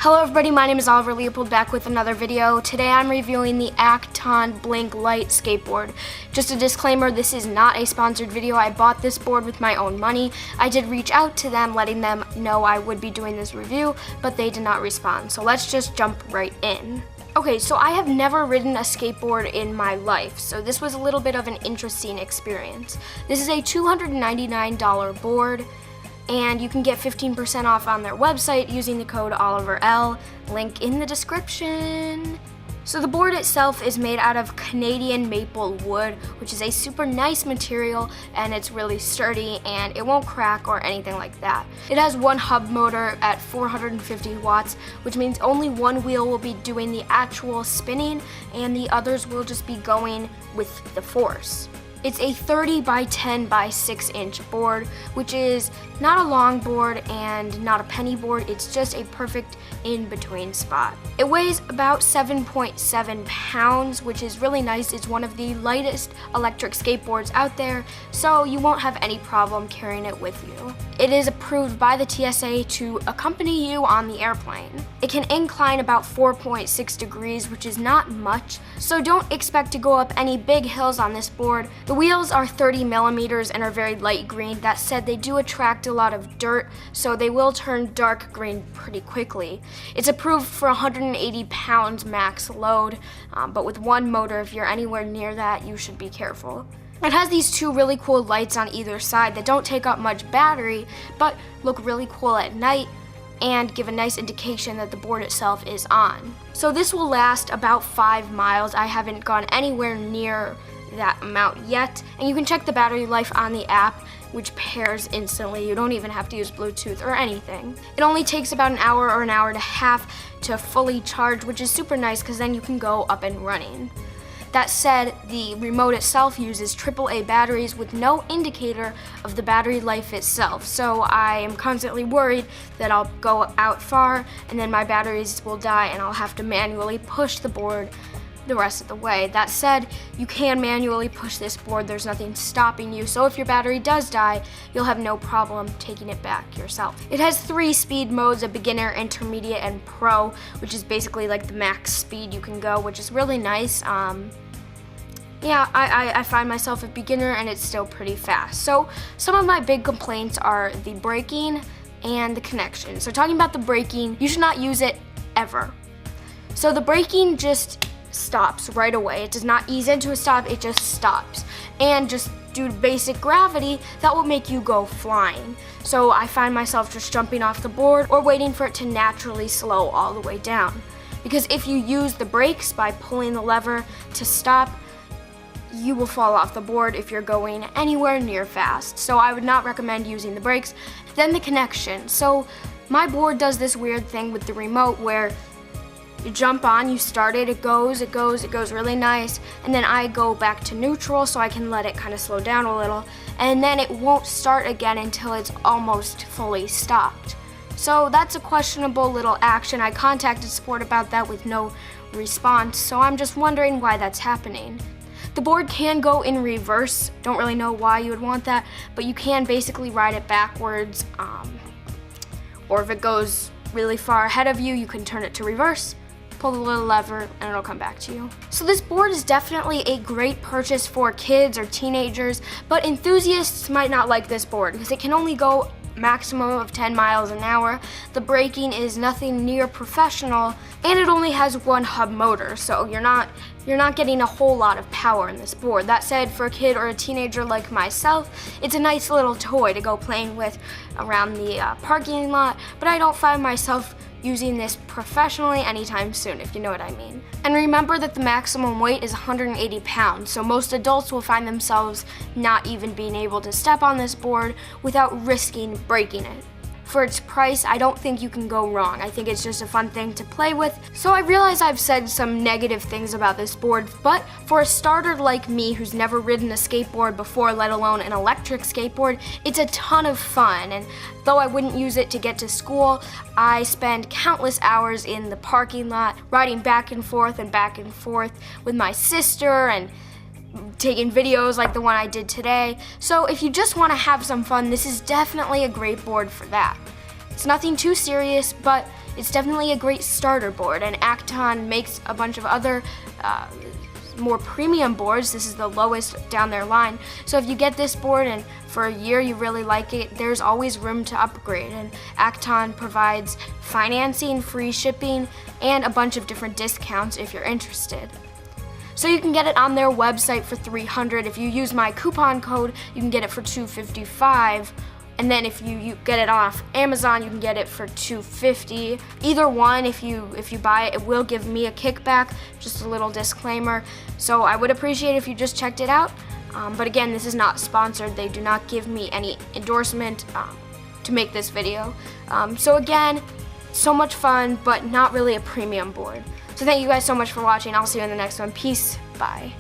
Hello everybody, my name is Oliver Leopold, back with another video. Today I'm reviewing the Acton Blink Lite skateboard. Just a disclaimer, this is not a sponsored video. I bought this board with my own money. I did reach out to them, letting them know I would be doing this review, but they did not respond. So let's just jump right in. Okay, so I have never ridden a skateboard in my life, so this was a little bit of an interesting experience. This is a $299 board, and you can get 15% off on their website using the code OliverL, link in the description. So the board itself is made out of Canadian maple wood, which is a super nice material, and it's really sturdy and it won't crack or anything like that. It has one hub motor at 450 watts, which means only one wheel will be doing the actual spinning and the others will just be going with the force. It's a 30 by 10 by 6 inch board, which is not a long board and not a penny board. It's just a perfect in-between spot. It weighs about 7.7 pounds, which is really nice. It's one of the lightest electric skateboards out there, so you won't have any problem carrying it with you. It is approved by the TSA to accompany you on the airplane. It can incline about 4.6 degrees, which is not much, so don't expect to go up any big hills on this board. The wheels are 30 millimeters and are very light green. That said, they do attract a lot of dirt, so they will turn dark green pretty quickly. It's approved for 180 pounds max load, but with one motor, if you're anywhere near that, you should be careful. It has these two really cool lights on either side that don't take up much battery, but look really cool at night and give a nice indication that the board itself is on. So this will last about 5 miles. I haven't gone anywhere near that amount yet, and you can check the battery life on the app, which pairs instantly. You don't even have to use Bluetooth or anything. It only takes about an hour or an hour and a half to fully charge, which is super nice because then you can go up and running. That said, the remote itself uses AAA batteries with no indicator of the battery life itself. So I am constantly worried that I'll go out far and then my batteries will die and I'll have to manually push the board the rest of the way. That said, you can manually push this board. There's nothing stopping you. So if your battery does die, you'll have no problem taking it back yourself. It has 3 speed modes, a beginner, intermediate, and pro, which is basically like the max speed you can go, which is really nice. Yeah, I find myself a beginner and it's still pretty fast. So some of my big complaints are the braking and the connection. So talking about the braking, you should not use it ever. So the braking just stops right away. It does not ease into a stop, it just stops. And just due to basic gravity, that will make you go flying. So I find myself just jumping off the board or waiting for it to naturally slow all the way down. Because if you use the brakes by pulling the lever to stop, you will fall off the board if you're going anywhere near fast. So I would not recommend using the brakes. Then the connection. So my board does this weird thing with the remote where you jump on, you start it, it goes really nice, and then I go back to neutral so I can let it kind of slow down a little, and then it won't start again until it's almost fully stopped. So that's a questionable little action. I contacted support about that with no response, so I'm just wondering why that's happening. The board can go in reverse. Don't really know why you would want that, but you can basically ride it backwards, or if it goes really far ahead of you, you can turn it to reverse, pull the little lever, and it'll come back to you. So this board is definitely a great purchase for kids or teenagers, but enthusiasts might not like this board because it can only go maximum of 10 miles an hour. The braking is nothing near professional, and it only has one hub motor, so you're not getting a whole lot of power in this board. That said, for a kid or a teenager like myself, it's a nice little toy to go playing with around the parking lot, but I don't find myself using this professionally anytime soon, if you know what I mean. And remember that the maximum weight is 180 pounds, so most adults will find themselves not even being able to step on this board without risking breaking it. For its price, I don't think you can go wrong. I think it's just a fun thing to play with. So I realize I've said some negative things about this board, but for a starter like me who's never ridden a skateboard before, let alone an electric skateboard, it's a ton of fun. And though I wouldn't use it to get to school, I spend countless hours in the parking lot riding back and forth with my sister and taking videos like the one I did today. So if you just want to have some fun, this is definitely a great board for that. It's nothing too serious, but it's definitely a great starter board, and Acton makes a bunch of other more premium boards. This is the lowest down their line. So if you get this board and for a year you really like it, there's always room to upgrade, and Acton provides financing, free shipping, and a bunch of different discounts if you're interested. So you can get it on their website for $300. If you use my coupon code, you can get it for $255. And then if you get it off Amazon, you can get it for $250. Either one, if you buy it, it will give me a kickback, just a little disclaimer. So I would appreciate if you just checked it out. But again, this is not sponsored. They do not give me any endorsement to make this video. So again, so much fun, but not really a premium board. So thank you guys so much for watching. I'll see you in the next one. Peace. Bye.